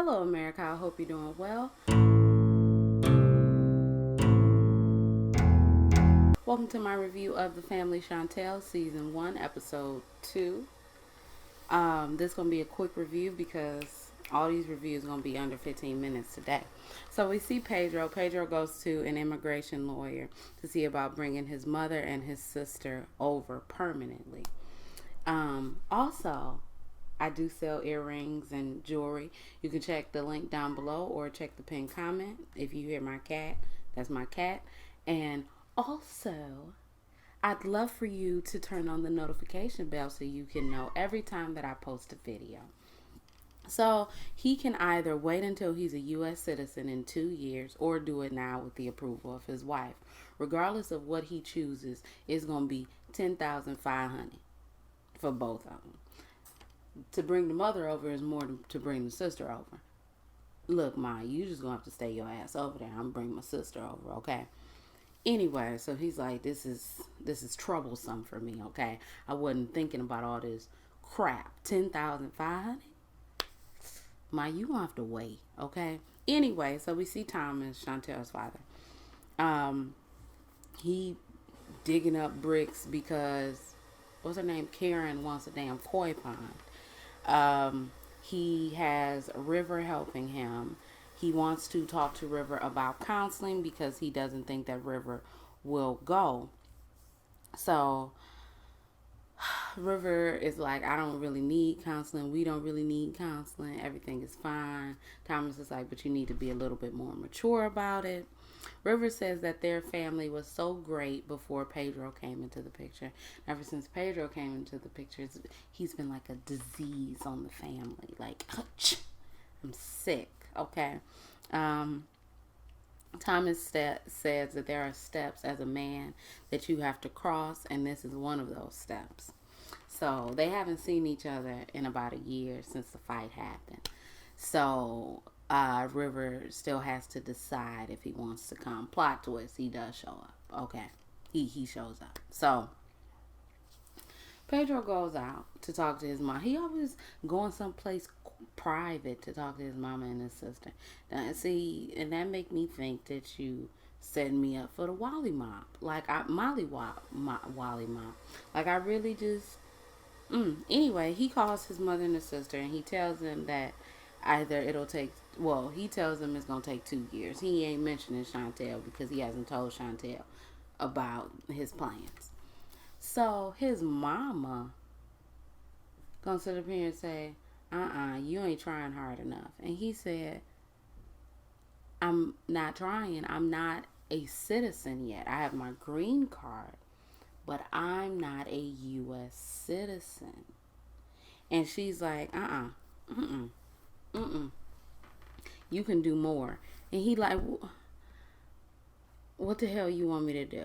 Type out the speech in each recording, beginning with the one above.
Hello, America. I hope you're doing well. Welcome to my review of The Family Chantal, Season 1, Episode 2. This is going to be a quick review because all these reviews are going to be under 15 minutes today. So we see Pedro. Pedro goes to an immigration lawyer to see about bringing his mother and his sister over permanently. Also, I do sell earrings and jewelry. You can check the link down below or check the pinned comment. If you hear my cat, that's my cat. And also, I'd love for you to turn on the notification bell so you can know every time that I post a video. So he can either wait until he's a U.S. citizen in 2 years or do it now with the approval of his wife. Regardless of what he chooses, it's going to be $10,500 for both of them. To bring the mother over is more than to bring the sister over. Look, Ma, you just gonna have to stay your ass over there. I'm bringing my sister over, okay? Anyway, so he's like, this is troublesome for me, okay? I wasn't thinking about all this crap. 10,500. Ma, you gonna have to wait, okay? Anyway, so we see Thomas, Chantel's father. He digging up bricks because what's her name? Karen wants a damn koi pond. He has River helping him. He wants to talk to River about counseling because he doesn't think that River will go. So River is like, I don't really need counseling. We don't really need counseling. Everything is fine. Thomas is like, but you need to be a little bit more mature about it. River says that their family was so great before Pedro came into the picture. Ever since Pedro came into the picture, he's been like a disease on the family. Like, I'm sick, okay? Thomas says that there are steps as a man that you have to cross, and this is one of those steps. So they haven't seen each other in about a year since the fight happened. So River still has to decide if he wants to come. Plot twist, he does show up. Okay, he shows up. So Pedro goes out to talk to his mom. He always going someplace private to talk to his mama and his sister. Now, see, and that make me think that you setting me up for the Wally mob, like Wally mob. Like I really just. Anyway, he calls his mother and his sister, and he tells them that either it'll take. Well, he tells them it's gonna take 2 years. He ain't mentioning Chantal because he hasn't told Chantal about his plans. So his mama gonna sit up here and say, you ain't trying hard enough. And he said, I'm not trying. I'm not a citizen yet. I have my green card, but I'm not a U.S. citizen. And she's like, you can do more. And he like, what the hell you want me to do?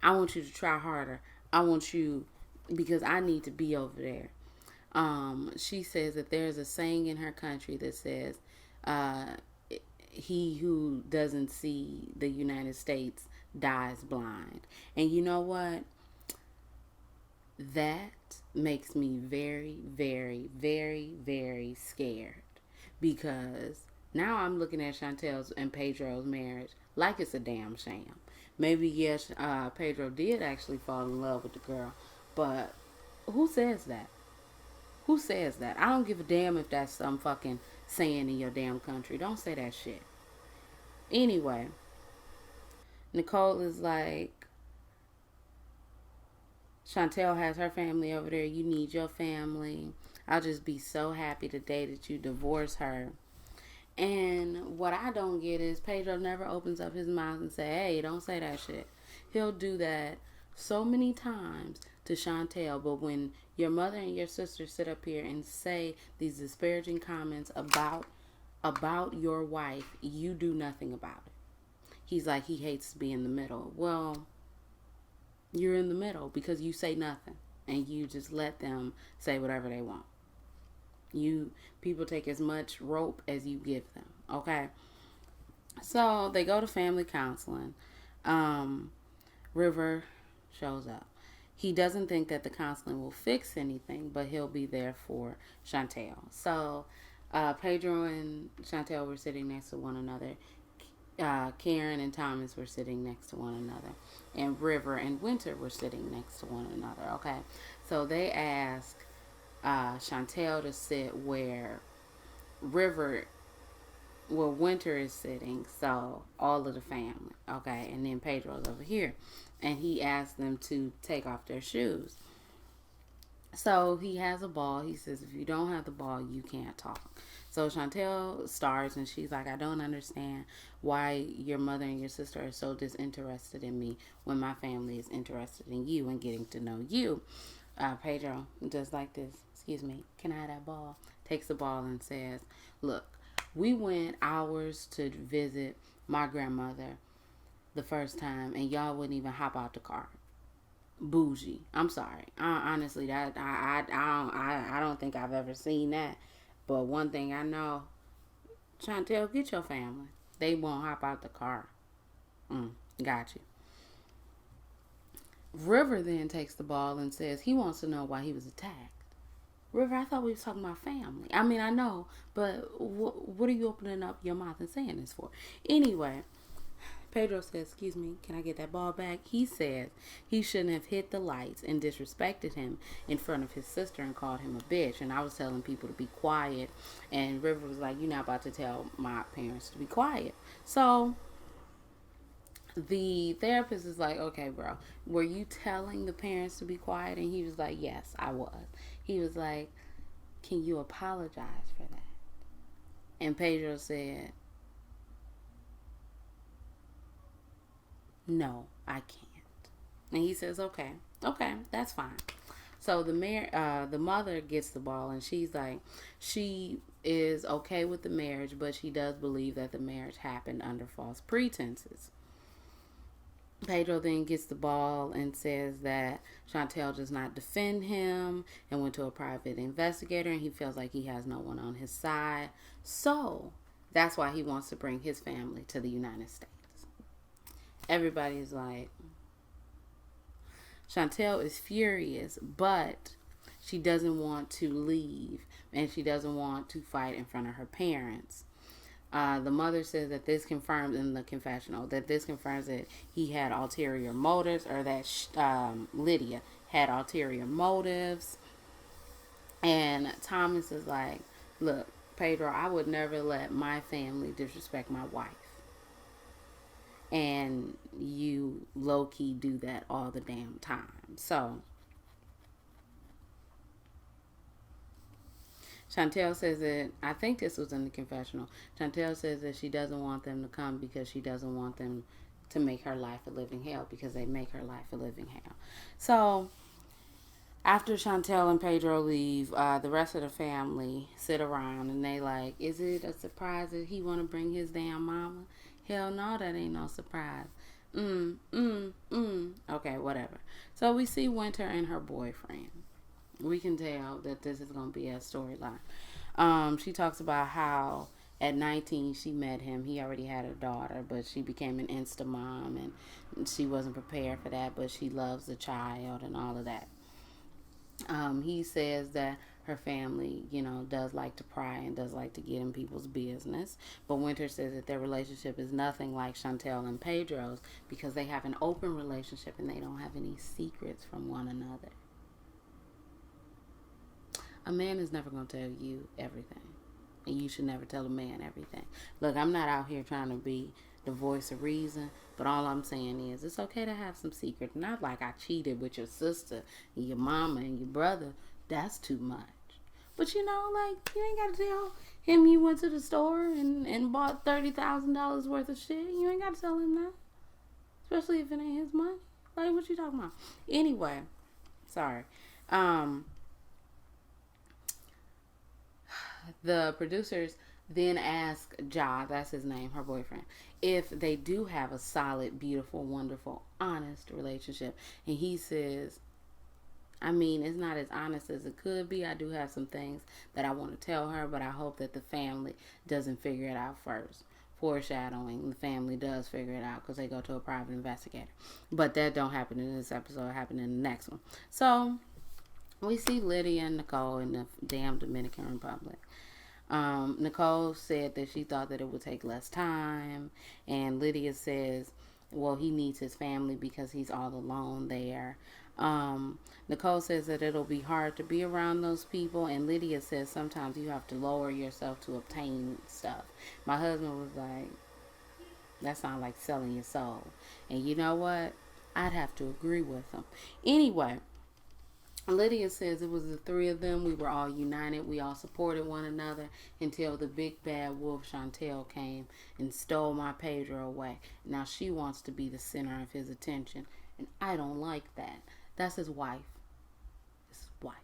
I want you to try harder. I want you, because I need to be over there. She says that there's a saying in her country that says, he who doesn't see the United States dies blind. And you know what? That makes me very, very, very, very scared. Because now I'm looking at Chantel's and Pedro's marriage like it's a damn sham. Maybe, yes, Pedro did actually fall in love with the girl. But who says that? Who says that? I don't give a damn if that's some fucking saying in your damn country. Don't say that shit. Anyway, Nicole is like, Chantal has her family over there. You need your family. I'll just be so happy the day that you divorce her. And what I don't get is Pedro never opens up his mouth and say, hey, don't say that shit. He'll do that so many times to Chantal, but when your mother and your sister sit up here and say these disparaging comments about your wife, you do nothing about it. He's like, he hates to be in the middle. Well, you're in the middle because you say nothing and you just let them say whatever they want. People take as much rope as you give them, okay? So they go to family counseling. River shows up. He doesn't think that the counseling will fix anything, but he'll be there for Chantal. So Pedro and Chantal were sitting next to one another. Karen and Thomas were sitting next to one another. And River and Winter were sitting next to one another. Okay. So they asked Chantal to sit River where Winter is sitting, so all of the family, okay, and then Pedro's over here, and he asked them to take off their shoes. So he has a ball. He says, if you don't have the ball, you can't talk. So Chantel starts and she's like, I don't understand why your mother and your sister are so disinterested in me when my family is interested in you and getting to know you. Pedro does like this. Excuse me, can I have that ball? Takes the ball and says, look, we went hours to visit my grandmother the first time and y'all wouldn't even hop out the car. Bougie. I'm sorry. Honestly, that I don't think I've ever seen that. But one thing I know, Chantel, get your family. They won't hop out the car. Got you. River then takes the ball and says he wants to know why he was attacked. River, I thought we was talking about family. I mean, I know, but what are you opening up your mouth and saying this for? Anyway, Pedro says, excuse me, can I get that ball back? He says he shouldn't have hit the lights and disrespected him in front of his sister and called him a bitch. And I was telling people to be quiet. And River was like, you're not about to tell my parents to be quiet. So the therapist is like, okay, bro, were you telling the parents to be quiet? And he was like, yes, I was. He was like, can you apologize for that? And Pedro said, no, I can't. And he says, okay, that's fine. So the mother gets the ball and she's like, she is okay with the marriage, but she does believe that the marriage happened under false pretenses. Pedro then gets the ball and says that Chantel does not defend him and went to a private investigator and he feels like he has no one on his side. So that's why he wants to bring his family to the United States. Everybody's like, Chantel is furious, but she doesn't want to leave and she doesn't want to fight in front of her parents. The mother says that this confirms in the confessional that this confirms that he had ulterior motives, or that Lydia had ulterior motives. And Thomas is like, look, Pedro, I would never let my family disrespect my wife. And you low-key do that all the damn time. So Chantel says that, I think this was in the confessional, Chantel says that she doesn't want them to come because she doesn't want them to make her life a living hell, because they make her life a living hell. So after Chantel and Pedro leave, the rest of the family sit around and they like, is it a surprise that he want to bring his damn mama? Hell no, that ain't no surprise. Okay, whatever. So we see Winter and her boyfriend. We can tell that this is going to be a storyline. She talks about how at 19 she met him. He already had a daughter, but she became an insta mom and she wasn't prepared for that, but she loves the child and all of that. He says that her family, does like to pry and does like to get in people's business. But Winter says that their relationship is nothing like Chantel and Pedro's because they have an open relationship and they don't have any secrets from one another. A man is never going to tell you everything. And you should never tell a man everything. Look, I'm not out here trying to be the voice of reason, but all I'm saying is it's okay to have some secrets. Not like I cheated with your sister and your mama and your brother. That's too much. But you ain't got to tell him you went to the store and bought $30,000 worth of shit. You ain't got to tell him that. Especially if it ain't his money. Like, what you talking about? Anyway, sorry. The producers then ask Ja, that's his name, her boyfriend, if they do have a solid, beautiful, wonderful, honest relationship. And he says, I mean, it's not as honest as it could be. I do have some things that I want to tell her, but I hope that the family doesn't figure it out first. Foreshadowing, the family does figure it out because they go to a private investigator. But that don't happen in this episode. It happened in the next one. So we see Lydia and Nicole in the damn Dominican Republic. Nicole said that she thought that it would take less time. And Lydia says, well, he needs his family because he's all alone there. Nicole says that it'll be hard to be around those people. And Lydia says sometimes you have to lower yourself to obtain stuff. My husband was like, that sounds like selling your soul. And you know what? I'd have to agree with him. Anyway, Lydia says it was the three of them. We were all united. We all supported one another until the big bad wolf Chantal came and stole my Pedro away. Now she wants to be the center of his attention. And I don't like that. That's his wife. His wife.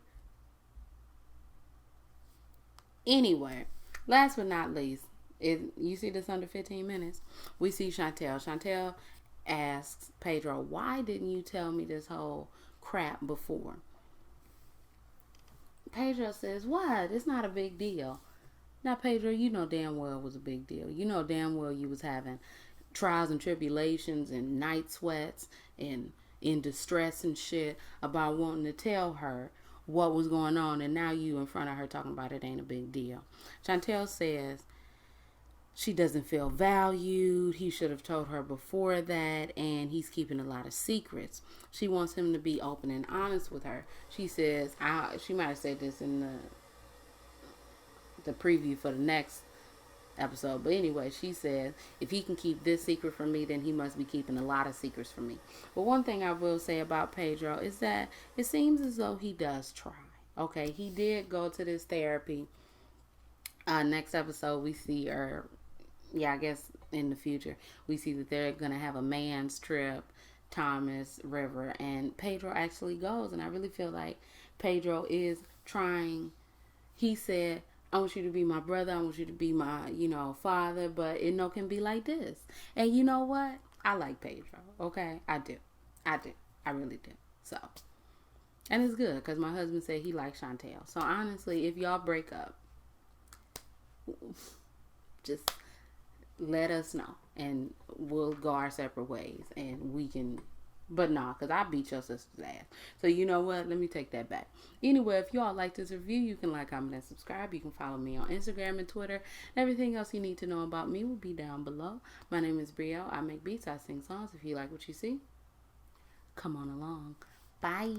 Anyway, last but not least, you see this under 15 minutes? We see Chantal. Chantal asks Pedro, why didn't you tell me this whole crap before? Pedro says, what? It's not a big deal. Now, Pedro, you know damn well it was a big deal. You know damn well you was having trials and tribulations and night sweats and in distress and shit about wanting to tell her what was going on, and now you in front of her talking about it ain't a big deal. Chantal says she doesn't feel valued. He should have told her before that, and he's keeping a lot of secrets. She wants him to be open and honest with her. She says, she might have said this in the preview for the next episode, but anyway, she says, if he can keep this secret from me, then he must be keeping a lot of secrets from me. But one thing I will say about Pedro is that it seems as though he does try. Okay, he did go to this therapy. Next episode, we see, I guess in the future, we see that they're going to have a man's trip, Thomas, River, and Pedro actually goes. And I really feel like Pedro is trying. He said, I want you to be my brother. I want you to be my, father, but it can be like this. And you know what? I like Pedro. Okay. I do. I really do. So, and it's good because my husband said he likes Chantal. So honestly, if y'all break up, just let us know and we'll go our separate ways and we can, but nah, because I beat your sister's ass. So you know what? Let me take that back. Anyway, if y'all like this review, you can like, comment, and subscribe. You can follow me on Instagram and Twitter. Everything else you need to know about me will be down below. My name is Brielle. I make beats. I sing songs. If you like what you see, come on along. Bye.